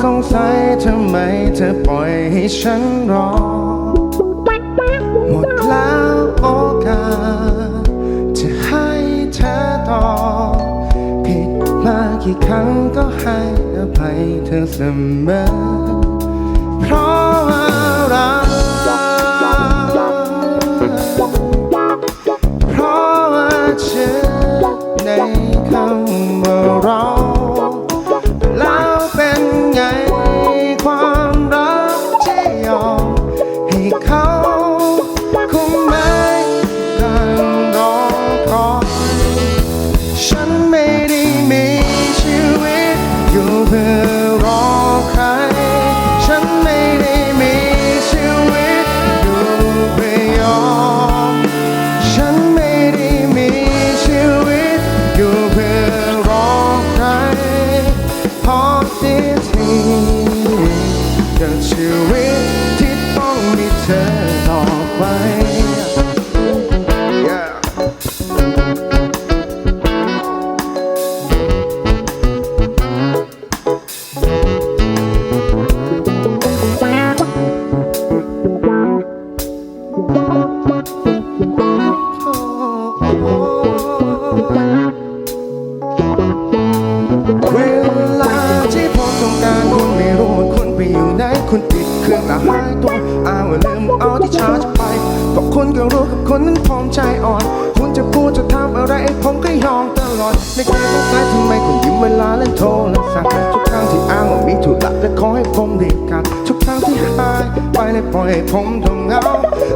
สงสัยทำไมเธอปล่อยให้ฉันรอหมดแล้วโอกาสจะให้เธอต่อผิดมากี่ครั้งก็ให้อภัยเธอเสมอเพราะอะไรเพราะว่าเชื่อในคำว่าเราแล้วเป็นไงความรักที่ยอมให้เขาคงไม่การรอคอยฉันไม่ได้มีชีวิตอยู่เพื่อรอใครฉันไม่ได้มีชีวิตอยู่เพื่อยอมฉันไม่ได้มีชีวิตอยู่เพื่อรอใครพอเสียทีกับชีวิตที่ต้องมีเธอต่อไปเวลาที่ผมต้องการคุณไม่รู้ว่าคุณไปอยู่ไหนคุณติดเครื่องแล้วหายตัวอ้าวลืมเอาที่ชาร์จไปก็คุณก็รู้กับคนนั้นผมใจอ่อนคุณจะพูดจะทำอะไรผมก็ยอมตลอดในใจสงสัยทำไมคุณยืมเวลาเล่นโทรศัพท์ทุกครั้งที่อ้างว่ามีธุระและขอให้ผมรีบกลับทุกครั้งที่หายไปเลยปล่อยให้ผมต้องเหงา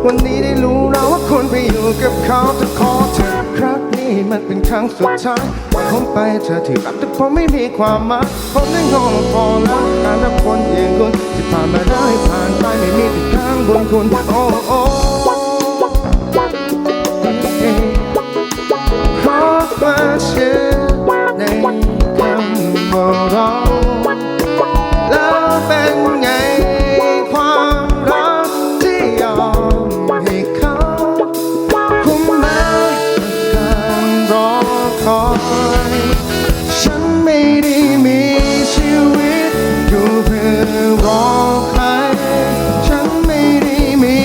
วันนี้ได้รู้แล้วว่าคุณไปอยู่กับเขาจะขอเธอครั้งนี้มันเป็นครั้งสุดท้ายปล่อยผมไปเธอที่รักแต่ผมไม่มีความหมายผมได้งงพอแล้วการรับคนอย่างคุณที่ผ่านมาได้ผ่านไปไม่มีแต่ข้างบนคุณโอ้โอ้เพราะว่าเชื่อในคำว่าเราแล้วเป็นไงความรักที่ยอมให้เขาคุ้มไหมการรอคอยฉันไม่ได้มีชีวิตอยู่เพื่อรอใครฉันไม่ได้มี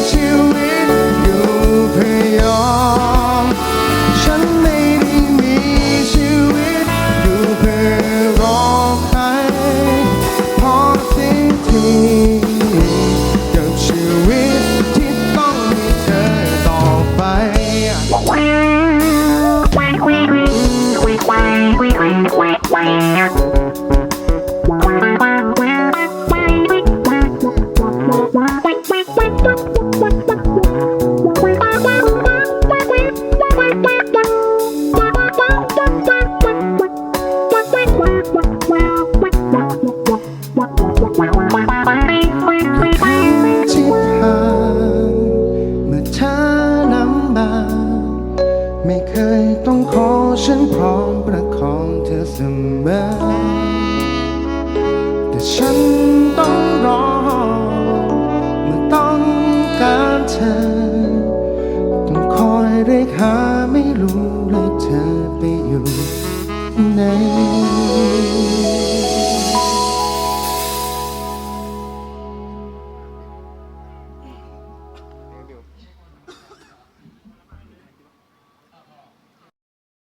ชีวิตอยู่เพื่อยอมฉันไม่ได้มีชีวิตอยู่เพื่อรอใครพอสิ้นทีกับชีวิตที่ต้องมีเธอต่อไปที่ผ่านเมื่อเธอนำมาไม่เคยต้องขอฉันพร้อมประคองเธอเสมอแต่ฉันต้องรอเมื่อต้องการเธอต้องคอยเรียกหาไม่รู้เลยเธอไปอยู่ไหน